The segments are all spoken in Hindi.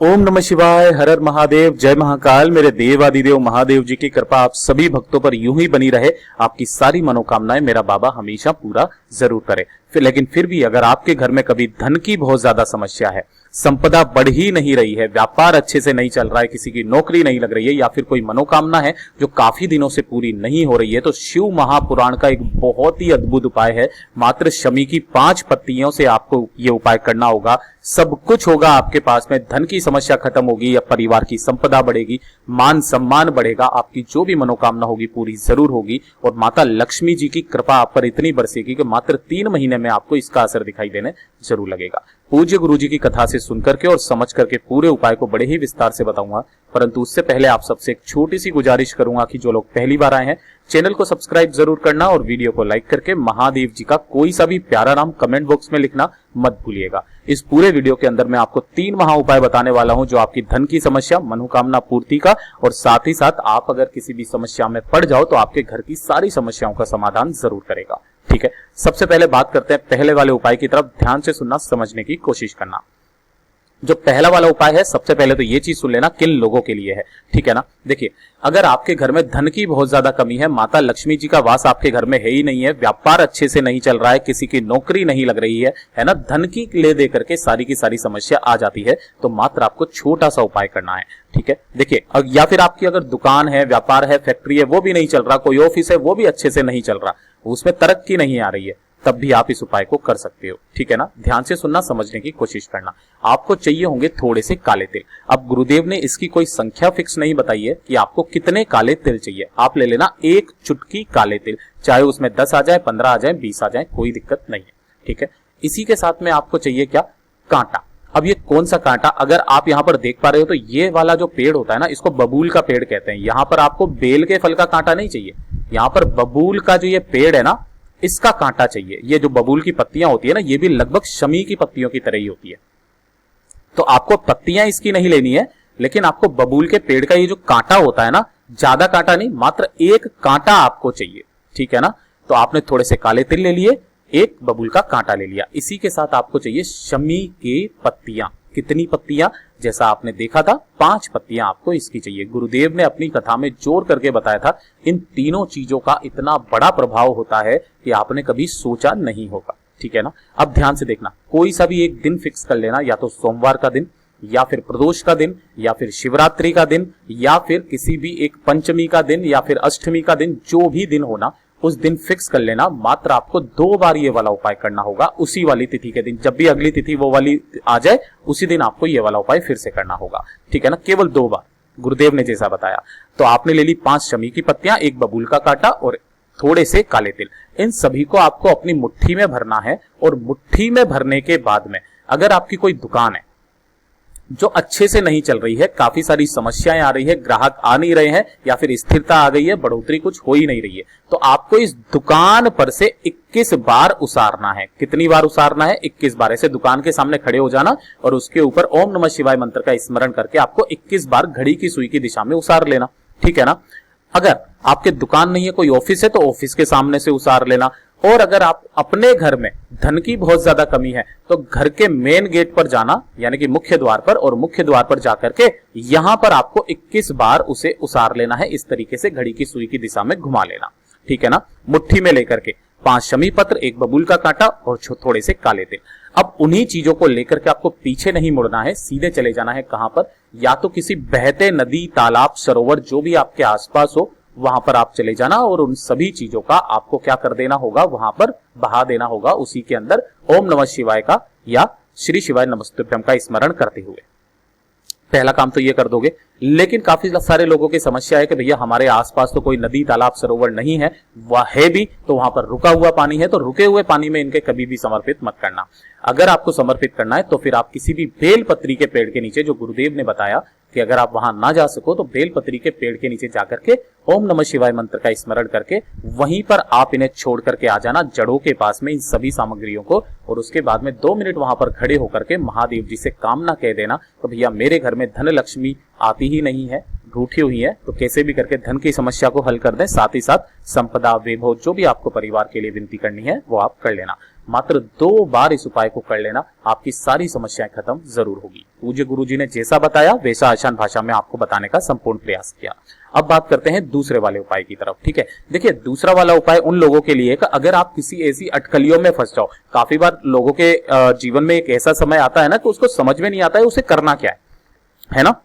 ओम नमः शिवाय, हर हर महादेव, जय महाकाल। मेरे देवादिदेव महादेव जी की कृपा आप सभी भक्तों पर यूं ही बनी रहे। आपकी सारी मनोकामनाएं मेरा बाबा हमेशा पूरा जरूर करे। लेकिन फिर भी अगर आपके घर में कभी धन की बहुत ज्यादा समस्या है, संपदा बढ़ ही नहीं रही है, व्यापार अच्छे से नहीं चल रहा है, किसी की नौकरी नहीं लग रही है, या फिर कोई मनोकामना है जो काफी दिनों से पूरी नहीं हो रही है, तो शिव महापुराण का एक बहुत ही अद्भुत उपाय है। मात्र शमी की 5 पत्तियों से आपको ये उपाय करना होगा। सब कुछ होगा आपके पास में, धन की समस्या खत्म होगी, या परिवार की संपदा बढ़ेगी, मान सम्मान बढ़ेगा, आपकी जो भी मनोकामना होगी पूरी जरूर होगी। और माता लक्ष्मी जी की कृपा आप पर इतनी बरसेगी कि मात्र 3 महीने में आपको इसका असर दिखाई देने जरूर लगेगा। पूज्य गुरु जी की कथा से सुनकर के और समझ करके पूरे उपाय को बड़े ही विस्तार से बताऊंगा, परंतु उससे पहले आप सबसे एक छोटी सी गुजारिश करूंगा कि जो लोग पहली बार आए हैं चैनल को सब्सक्राइब जरूर करना और वीडियो को लाइक करके महादेव जी का कोई सा भी प्यारा नाम कमेंट बॉक्स में लिखना मत भूलिएगा। इस पूरे वीडियो के अंदर मैं आपको 3 महा उपाय बताने वाला हूं जो आपकी धन की समस्या, मनोकामना पूर्ति का, और साथ ही साथ आप अगर किसी भी समस्या में पड़ जाओ तो आपके घर की सारी समस्याओं का समाधान जरूर करेगा। ठीक है, सबसे पहले बात करते हैं पहले वाले उपाय की तरफ। ध्यान से सुनना, समझने की कोशिश करना। जो पहला वाला उपाय है, सबसे पहले तो ये चीज सुन लेना किन लोगों के लिए है। ठीक है ना, देखिए, अगर आपके घर में धन की बहुत ज्यादा कमी है, माता लक्ष्मी जी का वास आपके घर में है ही नहीं है, व्यापार अच्छे से नहीं चल रहा है, किसी की नौकरी नहीं लग रही है ना, धन की ले दे करके सारी की सारी समस्या आ जाती है, तो मात्र आपको छोटा सा उपाय करना है। ठीक है, देखिए, या फिर आपकी अगर दुकान है, व्यापार है, फैक्ट्री है, वो भी नहीं चल रहा, कोई ऑफिस है वो भी अच्छे से नहीं चल रहा, उसमें तरक्की नहीं आ रही है, तब भी आप इस उपाय को कर सकते हो। ठीक है ना, ध्यान से सुनना, समझने की कोशिश करना। आपको चाहिए होंगे थोड़े से काले तिल। अब गुरुदेव ने इसकी कोई संख्या फिक्स नहीं बताई है कि आपको कितने काले तिल चाहिए। आप ले लेना 1 चुटकी काले तिल, चाहे उसमें 10 आ जाए, 15 आ जाए, 20 आ जाए, कोई दिक्कत नहीं है। ठीक है, इसी के साथ में आपको चाहिए क्या, कांटा। अब ये कौन सा कांटा, अगर आप यहाँ पर देख पा रहे हो तो ये वाला जो पेड़ होता है ना, इसको बबूल का पेड़ कहते हैं। यहाँ पर आपको बेल के फल का कांटा नहीं चाहिए, यहाँ पर बबूल का जो ये पेड़ है ना, इसका कांटा चाहिए। ये जो बबूल की पत्तियां होती है ना, ये भी लगभग शमी की पत्तियों की तरह ही होती है। तो आपको पत्तियां इसकी नहीं लेनी है, लेकिन आपको बबूल के पेड़ का ये जो कांटा होता है ना, ज्यादा कांटा नहीं, मात्र 1 कांटा आपको चाहिए। ठीक है ना, तो आपने थोड़े से काले तिल ले लिए, 1 बबूल का कांटा ले लिया। इसी के साथ आपको चाहिए शमी के पत्तियां। कितनी पत्तियां, जैसा आपने देखा था 5 पत्तियां आपको इसकी चाहिए। गुरुदेव ने अपनी कथा में जोर करके बताया था, इन तीनों चीजों का इतना बड़ा प्रभाव होता है कि आपने कभी सोचा नहीं होगा। ठीक है ना, अब ध्यान से देखना, कोई सा भी एक दिन फिक्स कर लेना, या तो सोमवार का दिन, या फिर प्रदोष का दिन, या फिर शिवरात्रि का दिन, या फिर किसी भी एक पंचमी का दिन, या फिर अष्टमी का दिन, जो भी दिन होना उस दिन फिक्स कर लेना। मात्र आपको 2 बार ये वाला उपाय करना होगा, उसी वाली तिथि के दिन। जब भी अगली तिथि वो वाली आ जाए, उसी दिन आपको ये वाला उपाय फिर से करना होगा। ठीक है ना, केवल 2 बार, गुरुदेव ने जैसा बताया। तो आपने ले ली 5 शमी की पत्तियां, 1 बबूल का कांटा और थोड़े से काले तिल। इन सभी को आपको अपनी मुट्ठी में भरना है, और मुट्ठी में भरने के बाद में अगर आपकी कोई दुकान है जो अच्छे से नहीं चल रही है, काफी सारी समस्याएं आ रही है, ग्राहक आ नहीं रहे हैं, या फिर स्थिरता आ गई है, बढ़ोतरी कुछ हो ही नहीं रही है, तो आपको इस दुकान पर से 21 बार उसारना है। कितनी बार उसारना है, 21 बार। ऐसे दुकान के सामने खड़े हो जाना और उसके ऊपर ओम नमः शिवाय मंत्र का स्मरण करके आपको 21 बार घड़ी की सुई की दिशा में उसार लेना। ठीक है ना, अगर आपके दुकान नहीं है, कोई ऑफिस है, तो ऑफिस के सामने से उसार लेना। और अगर आप अपने घर में धन की बहुत ज्यादा कमी है, तो घर के मेन गेट पर जाना, यानी कि मुख्य द्वार पर, और मुख्य द्वार पर जाकर के यहां पर आपको 21 बार उसे उसार लेना है। इस तरीके से घड़ी की सुई की दिशा में घुमा लेना। ठीक है ना, मुट्ठी में लेकर के 5 शमी पत्र, 1 बबूल का कांटा और थोड़े से काले तिल। अब उन्हीं चीजों को लेकर के आपको पीछे नहीं मुड़ना है, सीधे चले जाना है। कहां पर, या तो किसी बहते नदी, तालाब, सरोवर, जो भी आपके आसपास हो, वहां पर आप चले जाना, और उन सभी चीजों का आपको क्या कर देना होगा, वहां पर बहा देना होगा। उसी के अंदर ओम नमः शिवाय का या श्री शिवाय नमस्तुभ्यम का स्मरण करते हुए। पहला काम तो ये कर दोगे। लेकिन काफी सारे लोगों की समस्या है कि भैया हमारे आसपास तो कोई नदी, तालाब, सरोवर नहीं है, वह है भी तो वहां पर रुका हुआ पानी है, तो रुके हुए पानी में इनके कभी भी समर्पित मत करना। अगर आपको समर्पित करना है तो फिर आप किसी भी बेलपत्री के पेड़ के नीचे, जो गुरुदेव ने बताया कि अगर आप वहां ना जा सको तो बेलपत्री के पेड़ के नीचे जाकर के ओम नमः शिवाय मंत्र का स्मरण करके वहीं पर आप इन्हें छोड़ करके आ जाना, जड़ों के पास में, इन सभी सामग्रियों को। और उसके बाद में 2 मिनट वहां पर खड़े होकर के महादेव जी से कामना कह देना, तो भैया मेरे घर में धन लक्ष्मी आती ही नहीं है, रूठी हुई है, तो कैसे भी करके धन की समस्या को हल कर दें। साथ ही साथ संपदा, वैभव, जो भी आपको परिवार के लिए विनती करनी है वो आप कर लेना। मात्र 2 बार इस उपाय को कर लेना, आपकी सारी समस्याएं खत्म जरूर होगी। पूज्य गुरुजी ने जैसा बताया वैसा आसान भाषा में आपको बताने का संपूर्ण प्रयास किया। अब बात करते हैं दूसरे वाले उपाय की तरफ। ठीक है, देखिए दूसरा वाला उपाय उन लोगों के लिए कि अगर आप किसी ऐसी अटकलियों में फंस जाओ। काफी बार लोगों के जीवन में एक ऐसा समय आता है ना, तो उसको समझ में नहीं आता है उसे करना क्या है ना,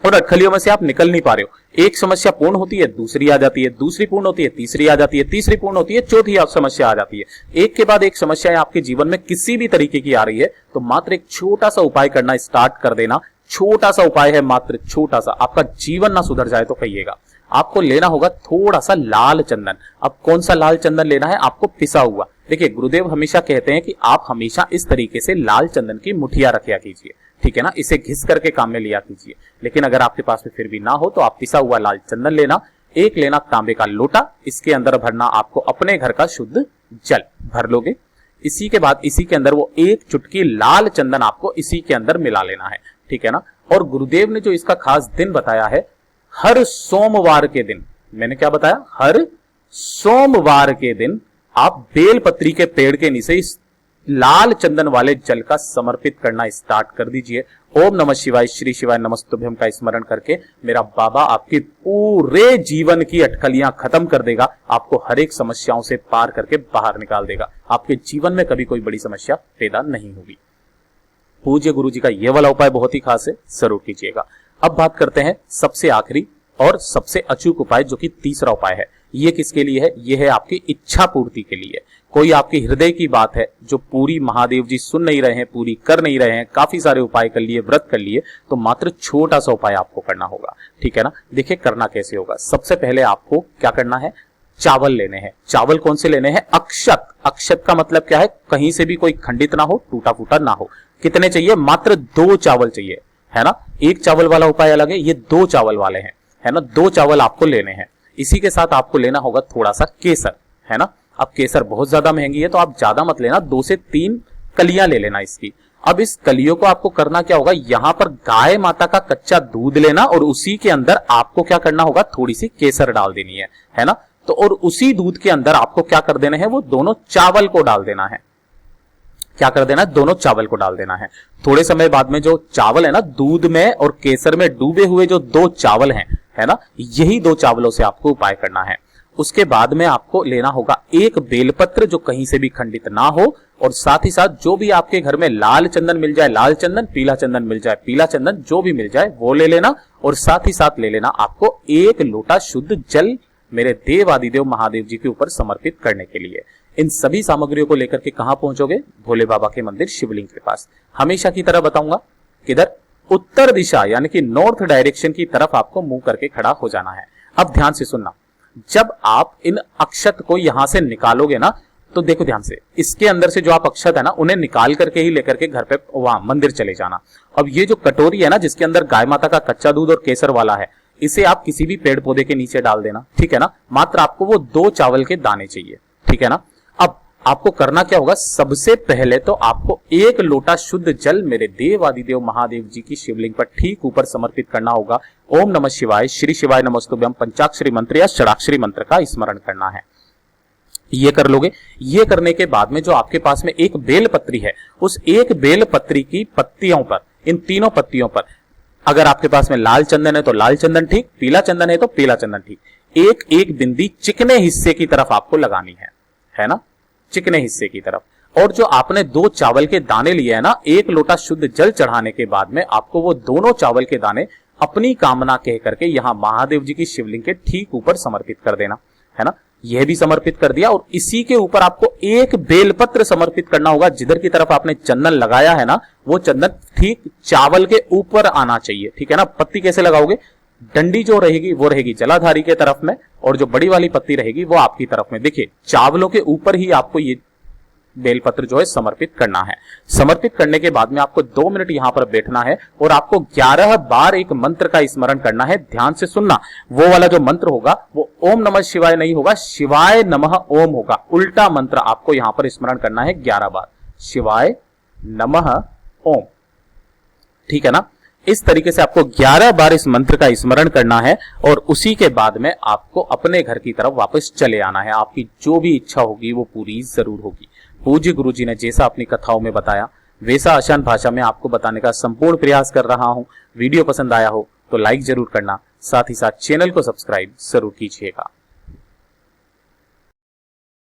और अटकलियों में से आप निकल नहीं पा रहे हो। एक समस्या पूर्ण होती है, दूसरी आ जाती है, दूसरी पूर्ण होती है, तीसरी आ जाती है, तीसरी पूर्ण होती है, चौथी समस्या आ जाती है। एक के बाद एक समस्या आपके जीवन में किसी भी तरीके की आ रही है, तो मात्र एक छोटा सा उपाय करना स्टार्ट कर देना। छोटा सा उपाय है, मात्र छोटा सा, आपका जीवन ना सुधर जाए तो कहिएगा। आपको लेना होगा थोड़ा सा लाल चंदन। अब कौन सा लाल चंदन लेना है? आपको पिसा हुआ। देखिए गुरुदेव हमेशा कहते हैं कि आप हमेशा इस तरीके से लाल चंदन की मुठिया रखा कीजिए, ठीक है ना, इसे घिस करके काम में लिया कीजिए। लेकिन अगर आपके पास में फिर भी ना हो तो आप पिसा हुआ लाल चंदन लेना। एक लेना तांबे का लोटा, इसके अंदर भरना आपको अपने घर का शुद्ध जल भर लोगे। इसी के बाद इसी के अंदर वो एक चुटकी लाल चंदन आपको इसी के अंदर मिला लेना है, ठीक है ना। और गुरुदेव ने जो इसका खास दिन बताया है, हर सोमवार के दिन, मैंने क्या बताया, हर सोमवार के दिन आप बेलपत्री के पेड़ के नीचे इस लाल चंदन वाले जल का समर्पित करना स्टार्ट कर दीजिए। ओम नमः शिवाय, श्री शिवाय नमस्तुभ्यम का स्मरण करके मेरा बाबा आपके पूरे जीवन की अटकलियां खत्म कर देगा, आपको हर एक समस्याओं से पार करके बाहर निकाल देगा। आपके जीवन में कभी कोई बड़ी समस्या पैदा नहीं होगी। पूज्य गुरु जी का यह वाला उपाय बहुत ही खास है, जरूर कीजिएगा। अब बात करते हैं सबसे आखिरी और सबसे अचूक उपाय, जो कि तीसरा उपाय है। ये किसके लिए है? ये है आपकी इच्छा पूर्ति के लिए। कोई आपके हृदय की बात है जो पूरी महादेव जी सुन नहीं रहे हैं, पूरी कर नहीं रहे हैं, काफी सारे उपाय कर लिए, व्रत कर लिए, तो मात्र छोटा सा उपाय आपको करना होगा, ठीक है ना। देखिए करना कैसे होगा। सबसे पहले आपको क्या करना है, चावल लेने हैं। चावल कौन से लेने हैं? अक्षत। अक्षत का मतलब क्या है? कहीं से भी कोई खंडित ना हो, टूटा फूटा ना हो। कितने चाहिए? मात्र 2 चावल चाहिए, है ना। एक चावल वाला उपाय अलग है, ये 2 चावल वाले हैं, है ना। 2 चावल आपको लेने हैं। इसी के साथ आपको लेना होगा थोड़ा सा केसर, है ना। अब केसर बहुत ज्यादा महंगी है तो आप ज्यादा मत लेना, 2 से 3 कलियां ले लेना इसकी। अब इस कलियों को आपको करना क्या होगा, यहां पर गाय माता का कच्चा दूध लेना और उसी के अंदर आपको क्या करना होगा, थोड़ी सी केसर डाल देनी है ना। तो और उसी दूध के अंदर आपको क्या कर देना है, वो दोनों चावल को डाल देना है। क्या कर देना है? दोनों चावल को डाल देना है। थोड़े समय बाद में जो चावल है ना, दूध में और केसर में डूबे हुए जो 2 चावल हैं, है ना, यही 2 चावलों से आपको उपाय करना है। उसके बाद में आपको लेना होगा एक बेलपत्र जो कहीं से भी खंडित ना हो, और साथ ही साथ जो भी आपके घर में लाल चंदन मिल जाए लाल चंदन, पीला चंदन मिल जाए पीला चंदन, जो भी मिल जाए वो ले लेना। और साथ ही साथ ले लेना आपको 1 लोटा शुद्ध जल मेरे देव आदिदेव महादेव जी के ऊपर समर्पित करने के लिए। इन सभी सामग्रियों को लेकर के कहां पहुंचोगे? भोले बाबा के मंदिर शिवलिंग के पास। हमेशा की तरह बताऊंगा, किधर? उत्तर दिशा यानी कि नॉर्थ डायरेक्शन की तरफ आपको मुंह करके खड़ा हो जाना है। अब ध्यान से सुनना, जब आप इन अक्षत को यहां से निकालोगे ना, तो देखो ध्यान से, इसके अंदर से जो आप अक्षत है ना, उन्हें निकाल करके ही लेकर के घर पे वहां मंदिर चले जाना। अब ये जो कटोरी है ना, जिसके अंदर गाय माता का कच्चा दूध और केसर वाला है, इसे आप किसी भी पेड़ पौधे के नीचे डाल देना, ठीक है ना। मात्र आपको वो 2 चावल के दाने चाहिए, ठीक है ना। अब आपको करना क्या होगा, सबसे पहले तो आपको 1 लोटा शुद्ध जल मेरे देव आदिदेव महादेव जी की शिवलिंग पर ठीक ऊपर समर्पित करना होगा। ओम नमः शिवाय, श्री शिवाय नमस्तुभ्यम पंचाक्षरी मंत्र या षडाक्षरी मंत्र का स्मरण करना है। ये कर लोगे। ये करने के बाद में जो आपके पास में एक बेलपत्री है, उस एक बेलपत्री की पत्तियों पर, इन तीनों पत्तियों पर, अगर आपके पास में लाल चंदन है तो लाल चंदन ठीक, पीला चंदन है तो पीला चंदन ठीक, एक एक बिंदी चिकने हिस्से की तरफ आपको लगानी है ना, चिकने हिस्से की तरफ। और जो आपने 2 चावल के दाने लिए है ना, 1 लोटा शुद्ध जल चढ़ाने के बाद में आपको वो दोनों चावल के दाने अपनी कामना कह करके यहां महादेव जी की शिवलिंग के ठीक ऊपर समर्पित कर देना, है ना। यह भी समर्पित कर दिया, और इसी के ऊपर आपको एक बेलपत्र समर्पित करना होगा। जिधर की तरफ आपने चंदन लगाया है ना, वो चंदन ठीक चावल के ऊपर आना चाहिए, ठीक है ना। पत्ती कैसे लगाओगे, डंडी जो रहेगी वो रहेगी जलाधारी के तरफ में, और जो बड़ी वाली पत्ती रहेगी वो आपकी तरफ में। देखिए चावलों के ऊपर ही आपको ये बेलपत्र जो है समर्पित करना है। समर्पित करने के बाद में आपको 2 मिनट यहां पर बैठना है, और आपको 11 बार एक मंत्र का स्मरण करना है। ध्यान से सुनना, वो वाला जो मंत्र होगा वो ओम नमः शिवाय नहीं होगा, शिवाय नमः ओम होगा। उल्टा मंत्र आपको यहां पर स्मरण करना है 11 बार, शिवाय नमः ओम, ठीक है ना। इस तरीके से आपको 11 बार इस मंत्र का स्मरण करना है, और उसी के बाद में आपको अपने घर की तरफ वापस चले आना है। आपकी जो भी इच्छा होगी वो पूरी जरूर होगी। पूज्य गुरु जी ने जैसा अपनी कथाओं में बताया वैसा आसान भाषा में आपको बताने का संपूर्ण प्रयास कर रहा हूं। वीडियो पसंद आया हो तो लाइक जरूर करना, साथ ही साथ चैनल को सब्सक्राइब जरूर कीजिएगा।